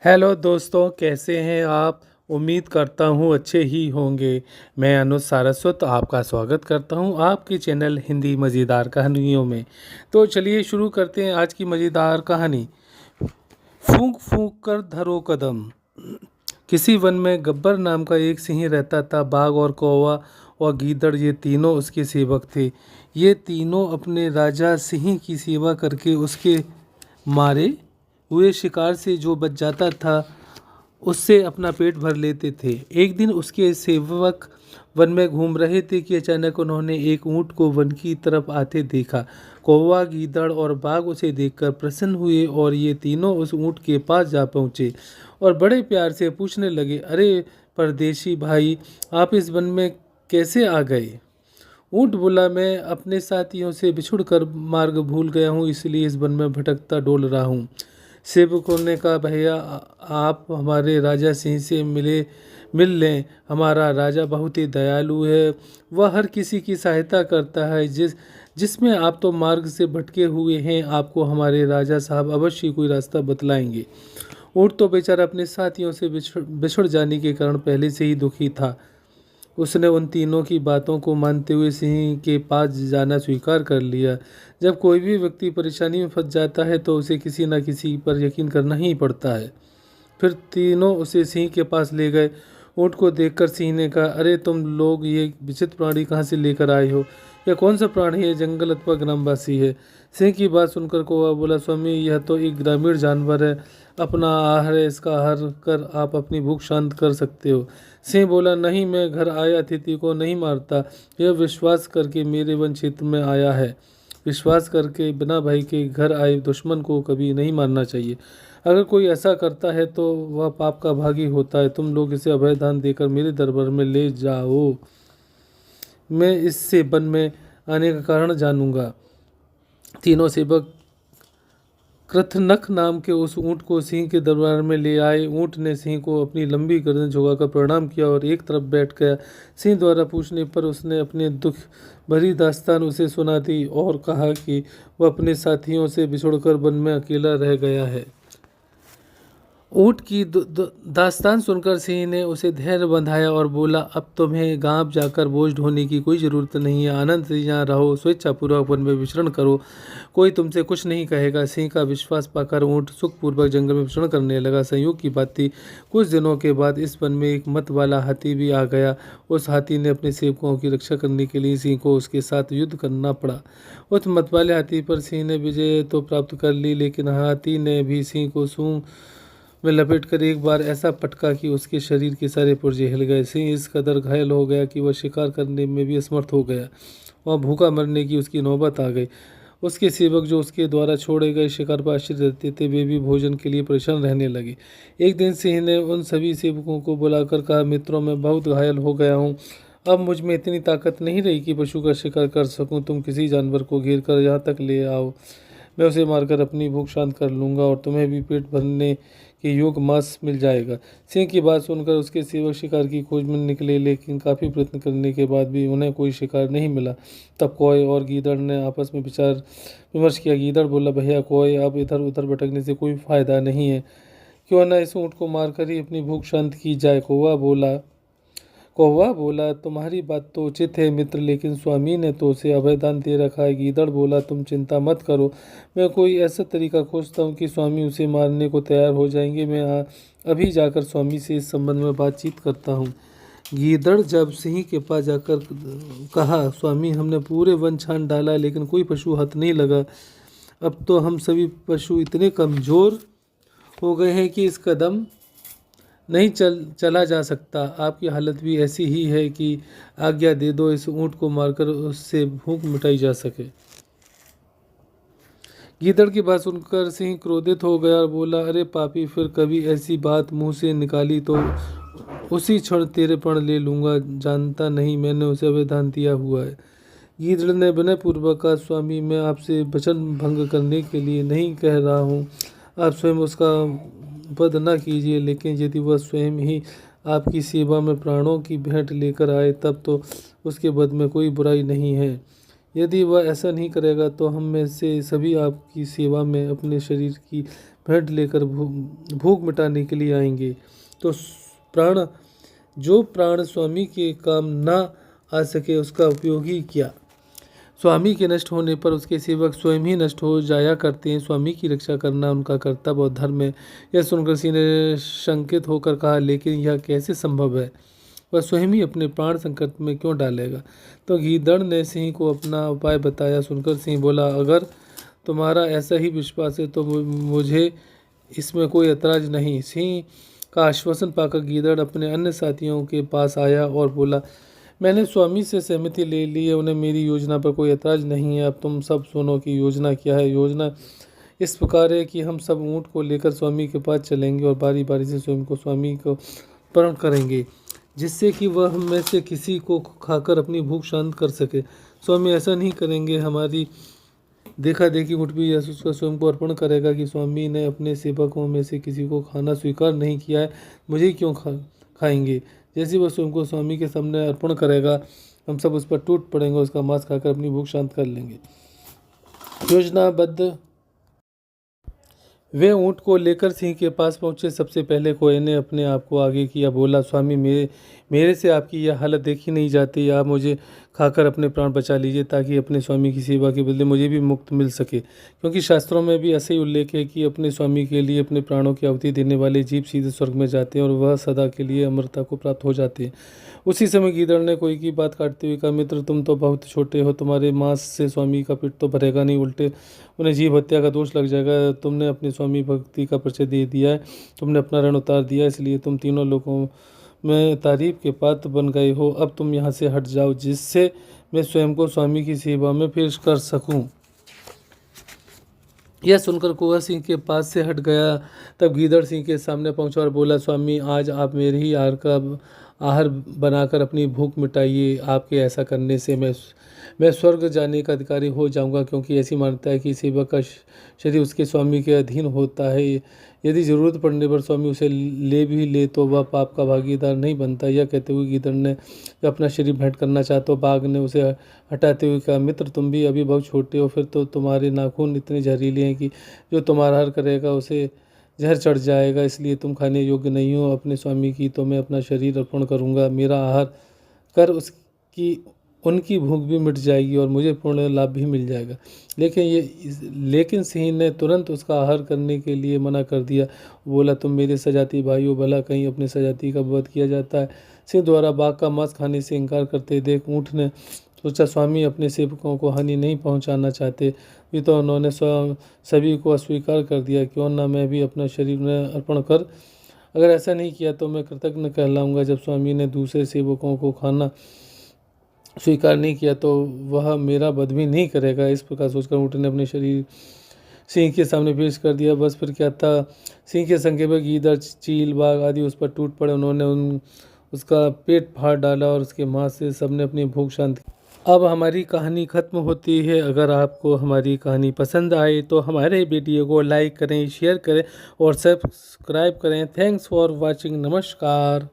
Hello दोस्तों, कैसे हैं आप? उम्मीद करता हूँ अच्छे ही होंगे। मैं अनुज सारस्वत आपका स्वागत करता हूँ आपके चैनल हिंदी मज़ेदार कहानियों में। तो चलिए शुरू करते हैं आज की मज़ेदार कहानी। फूंक फूंक कर धरो कदम। किसी वन में गब्बर नाम का एक सिंह रहता था। बाघ और कौवा और गीदड़ ये तीनों उसके सेवक थे। ये तीनों अपने राजा सिंह की सेवा करके उसके मारे हुए शिकार से जो बच जाता था उससे अपना पेट भर लेते थे। एक दिन उसके सेवक वन में घूम रहे थे कि अचानक उन्होंने एक ऊंट को वन की तरफ आते देखा। कौवा, गीदड़ और बाघ उसे देखकर प्रसन्न हुए और ये तीनों उस ऊंट के पास जा पहुँचे और बड़े प्यार से पूछने लगे, अरे परदेशी भाई, आप इस वन में कैसे आ गए? ऊंट बोला, मैं अपने साथियों से बिछुड़कर मार्ग भूल गया हूँ, इसलिए इस वन में भटकता डोल रहा हूँ। सेवकों ने कहा, भैया आप हमारे राजा सिंह से मिल लें। हमारा राजा बहुत ही दयालु है। वह हर किसी की सहायता करता है। जिसमें आप तो मार्ग से भटके हुए हैं, आपको हमारे राजा साहब अवश्य कोई रास्ता बतलाएंगे। ऊँट तो बेचारा अपने साथियों से बिछुड़ जाने के कारण पहले से ही दुखी था। उसने उन तीनों की बातों को मानते हुए सिंह के पास जाना स्वीकार कर लिया। जब कोई भी व्यक्ति परेशानी में फंस जाता है तो उसे किसी न किसी पर यकीन करना ही पड़ता है। फिर तीनों उसे सिंह के पास ले गए। ऊँट को देखकर सिंह ने कहा, अरे तुम लोग ये विचित्र प्राणी कहाँ से लेकर आए हो? यह कौन सा प्राणी है? जंगल अथवा ग्रामवासी है? सिंह की बात सुनकर कौवा बोला, स्वामी यह तो एक ग्रामीण जानवर है। अपना आहार है, इसका आहार कर आप अपनी भूख शांत कर सकते हो। सिंह बोला, नहीं, मैं घर आए अतिथि को नहीं मारता। यह विश्वास करके मेरे वन क्षेत्र में आया है। विश्वास करके बिना भय के घर आए दुश्मन को कभी नहीं मारना चाहिए। अगर कोई ऐसा करता है तो वह पाप का भागी होता है। तुम लोग इसे अभय दान देकर मेरे दरबार में ले जाओ। मैं इससे वन में आने का कारण जानूंगा। तीनों सेवक कृतनख नाम के उस ऊँट को सिंह के दरबार में ले आए। ऊँट ने सिंह को अपनी लंबी गर्दन झुकाकर प्रणाम किया और एक तरफ बैठ गया। सिंह द्वारा पूछने पर उसने अपने दुख भरी दास्तान उसे सुना दी और कहा कि वह अपने साथियों से बिछुड़कर वन में अकेला रह गया है। ऊँट की दास्तान सुनकर सिंह ने उसे धैर्य बंधाया और बोला, अब तुम्हें गांव जाकर बोझ ढोने की कोई ज़रूरत नहीं है। आनंद से यहाँ रहो, स्वेच्छापूर्वक वन में विचरण करो, कोई तुमसे कुछ नहीं कहेगा। सिंह का विश्वास पाकर ऊँट सुखपूर्वक जंगल में विचरण करने लगा। संयोग की बात थी, कुछ दिनों के बाद इस वन में एक मत वाला हाथी भी आ गया। उस हाथी ने अपने सेवकों की रक्षा करने के लिए सिंह को उसके साथ युद्ध करना पड़ा। उस मत वाले हाथी पर सिंह ने विजय तो प्राप्त कर ली, लेकिन हाथी ने भी सिंह को सूंघ में लपेटकर एक बार ऐसा पटका कि उसके शरीर के सारे पुर्जे हिल गए। सिंह इस कदर घायल हो गया कि वह शिकार करने में भी असमर्थ हो गया। वह भूखा मरने की उसकी नौबत आ गई। उसके सेवक जो उसके द्वारा छोड़े गए शिकार पर आश्रित रहते थे, वे भी भोजन के लिए परेशान रहने लगे। एक दिन सिंह ने उन सभी सेवकों को बुलाकर कहा, मित्रों, मैं बहुत घायल हो गया हूँ। अब मुझ में इतनी ताकत नहीं रही कि पशु का शिकार कर सकूं। तुम किसी जानवर को घेर कर यहाँ तक ले आओ, मैं उसे मारकर अपनी भूख शांत कर लूँगा और तुम्हें भी पेट भरने के योग्य मांस मिल जाएगा। सिंह की बात सुनकर उसके सेवक शिकार की खोज में निकले, लेकिन काफ़ी प्रयत्न करने के बाद भी उन्हें कोई शिकार नहीं मिला। तब कौए और गीदड़ ने आपस में विचार विमर्श किया। गीदड़ बोला, भैया कौए, अब इधर उधर भटकने से कोई फायदा नहीं है, क्यों ना इस ऊँट को मारकर ही अपनी भूख शांत की जाए। कौवा बोला, तुम्हारी बात तो उचित है मित्र, लेकिन स्वामी ने तो उसे अभयदान दे रखा है। गीदड़ बोला, तुम चिंता मत करो, मैं कोई ऐसा तरीका खोजता हूँ कि स्वामी उसे मारने को तैयार हो जाएंगे। मैं अभी जाकर स्वामी से इस संबंध में बातचीत करता हूँ। गीदड़ जब सिंह के पास जाकर कहा, स्वामी, हमने पूरे वन छान डाला लेकिन कोई पशु हाथ नहीं लगा। अब तो हम सभी पशु इतने कमज़ोर हो गए हैं कि इस कदम नहीं चला जा सकता। आपकी हालत भी ऐसी ही है कि आज्ञा दे दो, इस ऊँट को मारकर उससे भूख मिटाई जा सके। गीदड़ की बात सुनकर सिंह क्रोधित हो गया और बोला, अरे पापी, फिर कभी ऐसी बात मुंह से निकाली तो उसी क्षण तेरे प्राण ले लूँगा। जानता नहीं मैंने उसे अभयदान दिया हुआ है। गीदड़ ने विनय पूर्वक कहा, स्वामी, मैं आपसे वचन भंग करने के लिए नहीं कह रहा हूँ। आप स्वयं उसका वध न कीजिए, लेकिन यदि वह स्वयं ही आपकी सेवा में प्राणों की भेंट लेकर आए तब तो उसके वध में कोई बुराई नहीं है। यदि वह ऐसा नहीं करेगा तो हम में से सभी आपकी सेवा में अपने शरीर की भेंट लेकर भूख मिटाने के लिए आएंगे। तो जो प्राण स्वामी के काम ना आ सके उसका उपयोग ही क्या। स्वामी के नष्ट होने पर उसके सेवक स्वयं ही नष्ट हो जाया करते हैं। स्वामी की रक्षा करना उनका कर्तव्य और धर्म है। यह सुनकर सिंह ने शंकित होकर कहा, लेकिन यह कैसे संभव है? वह स्वयं ही अपने प्राण संकट में क्यों डालेगा? तो गीदड़ ने सिंह को अपना उपाय बताया। सुनकर सिंह बोला, अगर तुम्हारा ऐसा ही विश्वास है तो मुझे इसमें कोई ऐतराज नहीं। सिंह का आश्वासन पाकर गीदड़ अपने अन्य साथियों के पास आया और बोला, मैंने स्वामी से सहमति ले ली है, उन्हें मेरी योजना पर कोई ऐतराज नहीं है। अब तुम सब सुनो कि योजना क्या है। योजना इस प्रकार है कि हम सब ऊँट को लेकर स्वामी के पास चलेंगे और बारी बारी से स्वयं को स्वामी को प्रण करेंगे, जिससे कि वह हम में से किसी को खाकर अपनी भूख शांत कर सके। स्वामी ऐसा नहीं करेंगे, हमारी देखा देखी ऊँट भी उसका स्वयं को अर्पण करेगा कि स्वामी ने अपने सेवकों में से किसी को खाना स्वीकार नहीं किया है, मुझे क्यों खाएंगे। जैसे वह स्वयं को स्वामी के सामने अर्पण करेगा, हम सब उस पर टूट पड़ेंगे, उसका मांस खाकर अपनी भूख शांत कर लेंगे। योजनाबद्ध वे ऊँट को लेकर सिंह के पास पहुंचे। सबसे पहले कोए ने अपने आप को आगे किया, बोला, स्वामी मेरे से आपकी यह हालत देखी नहीं जाती। आप मुझे खाकर अपने प्राण बचा लीजिए ताकि अपने स्वामी की सेवा के बदले मुझे भी मुक्त मिल सके, क्योंकि शास्त्रों में भी ऐसे ही उल्लेख है कि अपने स्वामी के लिए अपने प्राणों की आहुति देने वाले जीव सीधे स्वर्ग में जाते हैं और वह सदा के लिए अमरता को प्राप्त हो जाते हैं। उसी समय गीदड़ ने कोई की बात काटते हुए कहा, मित्र, तुम तो बहुत छोटे हो, तुम्हारे मांस से स्वामी का पेट तो भरेगा नहीं, उल्टे उन्हें जीव हत्या का दोष लग जाएगा। तुमने अपनी स्वामी भक्ति का परिचय दे दिया है, तुमने अपना ऋण उतार दिया, इसलिए तुम तीनों लोगों में तारीफ के पात्र बन गए हो। अब तुम यहाँ से हट जाओ, जिससे मैं स्वयं को स्वामी की सेवा में पेश कर सकूं। यह सुनकर कौआ सिंह के पास से हट गया। तब गीदड़ सिंह के सामने पहुंचा और बोला, स्वामी, आज आप मेरे ही आहार बनाकर अपनी भूख मिटाइए। आपके ऐसा करने से मैं स्वर्ग जाने का अधिकारी हो जाऊंगा, क्योंकि ऐसी मान्यता है कि सेवक का शरीर उसके स्वामी के अधीन होता है। यदि जरूरत पड़ने पर स्वामी उसे ले भी ले तो वह पाप का भागीदार नहीं बनता। यह कहते हुए गीदड़ ने अपना शरीर भेंट करना चाहा तो बाघ ने उसे हटाते हुए कहा, मित्र, तुम भी अभी बहुत छोटे हो, फिर तो तुम्हारे नाखून इतने जहरीले हैं कि जो तुम्हारा आहार करेगा उसे जहर चढ़ जाएगा, इसलिए तुम खाने योग्य नहीं हो। अपने स्वामी की तो मैं अपना शरीर अर्पण करूंगा, मेरा आहार कर उनकी भूख भी मिट जाएगी और मुझे पूर्ण लाभ भी मिल जाएगा। लेकिन सिंह ने तुरंत उसका आहार करने के लिए मना कर दिया। बोला, तुम मेरे सजाती भाइयों, भला कहीं अपने सजाती का वध किया जाता है। सिंह द्वारा बाघ का मांस खाने से इनकार करते देख ऊँट ने सोचा, स्वामी अपने सेवकों को हानि नहीं पहुंचाना चाहते, भी तो उन्होंने सभी को अस्वीकार कर दिया। क्यों ना मैं भी अपना शरीर में अर्पण कर, अगर ऐसा नहीं किया तो मैं कृतज्ञ कहलाऊंगा। जब स्वामी ने दूसरे सेवकों को खाना स्वीकार नहीं किया तो वह मेरा वध भी नहीं करेगा। इस प्रकार सोचकर ऊँट ने अपने शरीर सिंह के सामने पेश कर दिया। बस फिर क्या था, सिंह के संख्या में गीदड़, चील, बाघ आदि उस पर टूट पड़े। उन्होंने उसका पेट फाड़ डाला और उसके मांस से सबने अपनी भूख शांत की। अब हमारी कहानी ख़त्म होती है। अगर आपको हमारी कहानी पसंद आए तो हमारे वीडियो को लाइक करें, शेयर करें और सब्सक्राइब करें। Thanks for watching. नमस्कार।